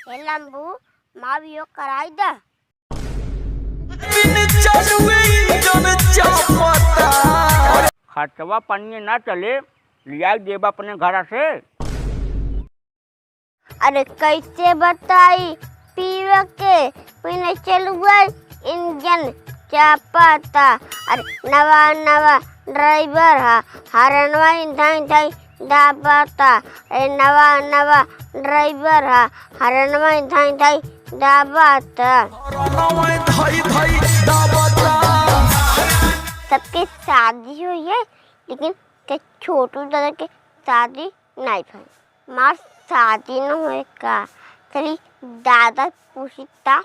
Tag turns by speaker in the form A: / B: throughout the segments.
A: हे लंबू माँ भी योग कराई दा।
B: खर्चवा पन्नी ना चले लिया देब अपने घर से।
A: अरे कैसे बताई पीवे के पीने चल गए इंजन चापाता। अरे नवा नवा ड्राइवर हा हरनवा इंधाई धाई दाबाता। अरे नवा नवा ड्राइवर हा हरनवा इंधाई धाई दाबाता। सबके शादी हुई है लेकिन के छोटू दादा के शादी नहीं हुई। माँ शादी न हुए का चली दादा पूछता।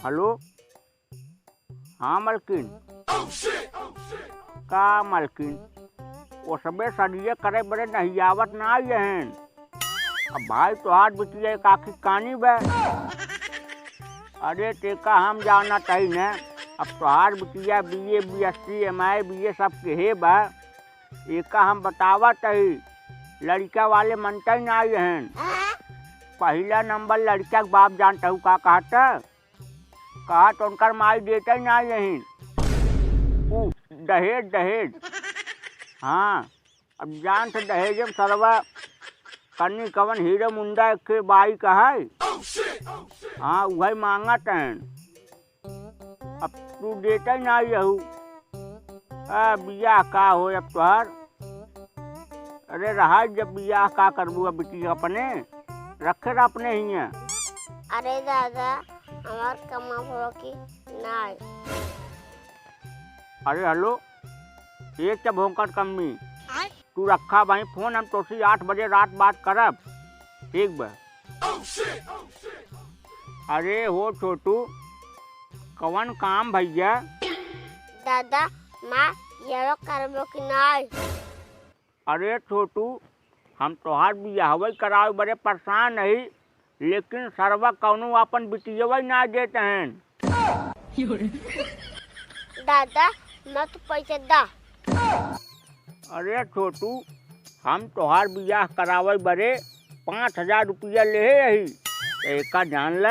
B: हेलो हाँ मलकिन का मलकिन वो सबे सदिये करे बड़े नहीं आवत ना आई हैं। अब भाई तो हाथ बिटिया काकी कानी बे। अरे टेका हम जाना चाहिए न। अब तोहार बिटिया BA BSc MA BA सब के बा एका हम बतावा तही लड़का वाले मनता ही ना आई हैं। पहला नंबर लड़का के बाप जानता हूँ का कहा तो उनकर माई देता ही ना यहीं दहेज दहेज। हाँ अब जान से दहेज में सरवा कन्नी कवन हीरो मुंडा के बाई का है। हाँ वही मांगा तहन अब तू देता ही ना यहू। बियाह का हो अब तुहार। अरे रहा जब बियाह का करबू अब बिटी अपने रखे रहा अपने ही है।
A: अरे दादा हमार कमा हो की नाय।
B: अरे हेलो एक जब होकर कम्मी तू रखा भाई फोन हम तो 8 बजे रात बात करब ठीक बा। अरे हो छोटू कवन काम भैया।
A: दादा माँ ये करबो की नाय।
B: अरे छोटू हम तोहार बियाहवे करावे बड़े परेशान नहीं लेकिन सरवा कौनो अपन बिटियवा ना देते हैं।
A: दादा मत पैसे दा।
B: अरे छोटू हम तोहार बियाह करावे बड़े 5000 रुपया ले यही एक जान ल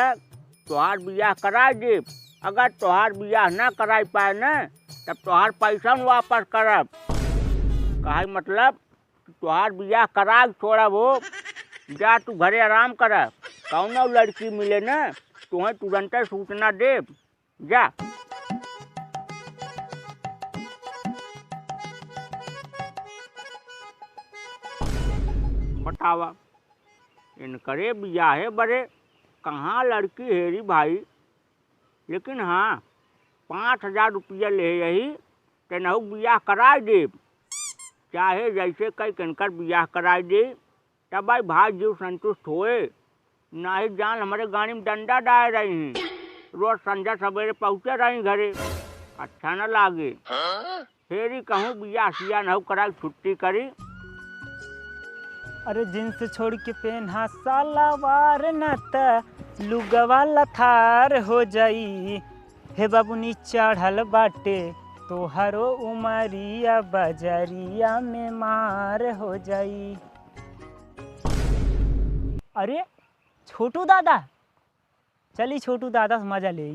B: तोहार बियाह करा दे। अगर तोहार बियाह ना कराई पाए न तब तोहार पैसा वापस करब। कहा मतलब तोहार बियाह करा छोड़ा वो जा तू घरे आराम कर। कौनो लड़की मिले न तुम्हें तुरंत सूचना दे जा। बतावा इनकरे बियाहे बड़े कहाँ लड़की हेरी भाई। लेकिन हाँ 5000 रुपया ले यही तेनहु बियाह कराए दे। चाहे जैसे कई कनकर बियाह कराए दे तब भाई भाई जीव संतुष्ट होए। ना ही जान हमारे गाड़ी में डंडा डाल रही हैं रोज संध्या सवेरे पहुँचे रही घरे अच्छा न लागे। फिर ही कहूँ बियाह सिया न करा छुट्टी करी।
C: अरे जींस छोड़ के पहना सलवार न त लुगवा लथार हो जाई। हे बाबूनी चढ़ल बाटे तोहरो उमरिया बजरिया में मार हो जाई। अरे छोटू दादा चली छोटू दादा से मजा ले।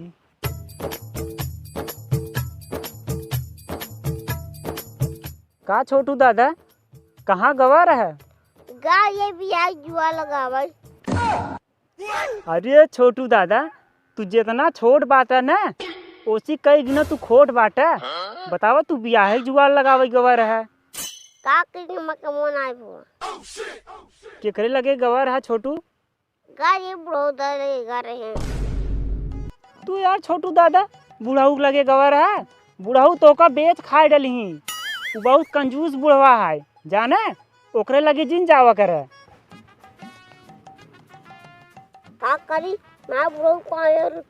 C: का छोटू दादा कहाँ गवा रहा है।
A: गा ये भी आई जुआ लगावे।
C: अरे छोटू दादा तू जितना छोट बाटा न ओसी कई दिन तू खोट बाटा। बतावा तू बियाह जुआ लगावे गवा रहा
A: का कहीं मकमोन आए वो
C: केकरे लगे गवा रहा छोटू।
A: गा ये ब्रोदर गा रहे हैं।
C: तू यार छोटू दादा बुढ़ाऊ लगे गवा रहा। बुढ़ाऊ तो का बेच खाए डली वो बहुत कंजूस बुढ़वा है जाने ओकरे लगे जिन जावा करे।
A: का करी मैं बुढ़ऊ को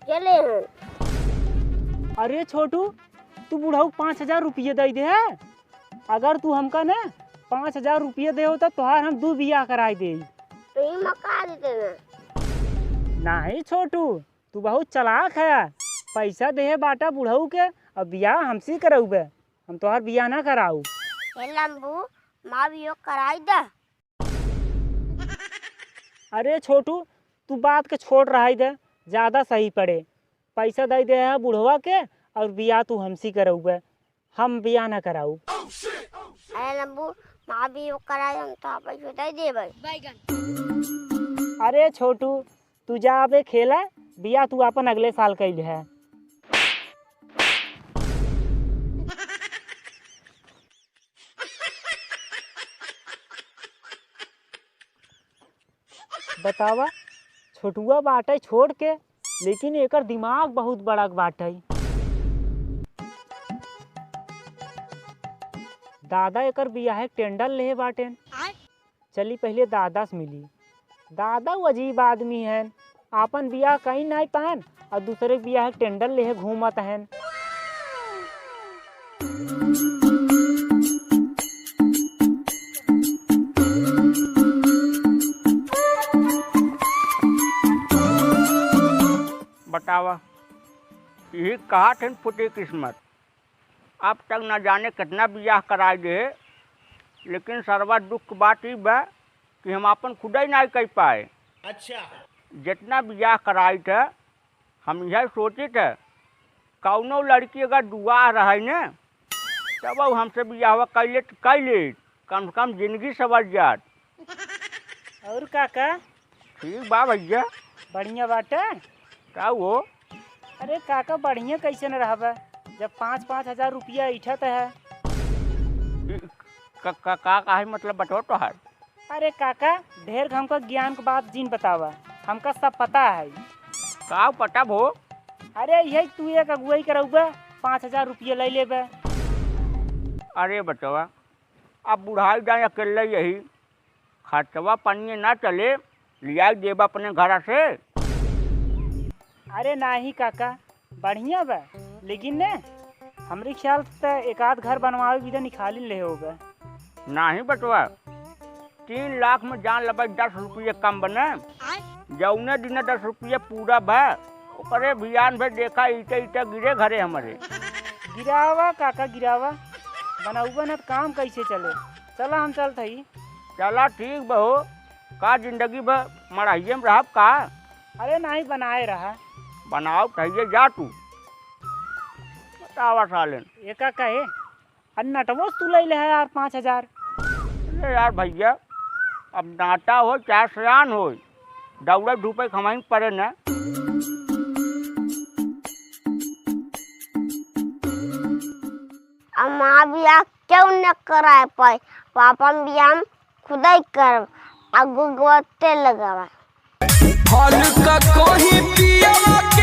A: चले हैं।
C: अरे छोटू तू बुढ़ाऊ 5000 रुपये दे दे है। अगर तू हमका न 5000 रुपये दे हो तो तोहार हम 2 बियाह कराई दे।
A: तो ये मका देते ना।
C: नहीं छोटू तू बहुत चालाक है। पैसा दे बाटा बुढ़ऊ के अब बियाह हमसे करऊबे हम तोहार बियाह ना कराऊ।
A: हे लंबू माँ भी यो कराई दा।
C: अरे छोटू तू बात के छोड़ रहा है दे, ज़्यादा सही पड़े। पैसा दे दे है बुढ़वा के और बियाह तू हमसी करऊबे, हम बियाह ना कराऊ।
A: अरे लंबू माँ भी यो कराई हम तो पैसा दे देबै।
C: अरे छोटू तू जा अबे खेला, बियाह तू अपन अगले साल कैल है। बतावा छोटुआ बाटे छोड़ के, लेकिन एकर दिमाग बहुत बड़ा बाटे। दादा एकर बियाह टेंडर ले बाटे। चली पहले दादा से मिली। दादा वो अजीब आदमी है, आपन बियाह कहीं नहीं पान और दूसरे के बियाह टेंडर ले घूमत हैं।
B: बतावा यही कहा थे फुटी किस्मत। अब तक न जाने कितना बियाह कराए दे, लेकिन सर्वा दुख की बात ही बा कि हम अपन खुद ही नहीं कर पाए। अच्छा जितना बियाह कराई थे हम यह सोचे थे कौनो लड़की अगर दुआ रहे न तब वो हमसे बियाह कैले कम से कम जिंदगी सवर जात।
C: और काका
B: ठीक बा भैया।
C: बढ़िया बाटे
B: का वो?
C: अरे काका बढ़िया कैसे न रहबे जब 5-5 हजार रुपया इठत है।
B: का है मतलब बताओ तो है।
C: अरे काका ढेर हमका ज्ञान की बात जिन बतावा, हमका सब पता है।
B: का पता भो?
C: अरे यही तू एक अगुवाई करऊबे 5 हजार रुपया ले लेबे।
B: अरे बचवा अब बुढ़ाई जाए अकेले यही खर्चवा पानी ना चले लिया देबा अपने घर से।
C: अरे नहीं काका बढ़िया बा, लेकिन ने हमरे ख्याल से एक आध घर बनवावे भी तो निकाली ले होगा।
B: नहीं बचवा 3 लाख में जान लबा 10 रुपये कम बने। जौने दिन 10 रुपये पूरा बा ओकरे बियान में देखा ईटे ईटे गिरे घरे हमारे।
C: गिरावा काका गिरावा, बनाऊबा न काम कैसे चले। चला हम चलत ही।
B: चला ठीक बहो। का जिंदगी भर मड़ाइये में रहब का?
C: अरे नहीं बनाए रहा।
B: बनाओ चाहिए जा तू बतावा सालन।
C: एका कहे अन्नटवोस तू ले है यार 5 हजार।
B: अरे यार भैया अब नाटा हो चाहे सयान हो दौड़े धूपे खमाई पड़े न।
A: माँ बियाह क्यों न कराए पाए, पापा बियाह खुद ही कर आगू गवते लगावा।
D: हल्का कोही पिया के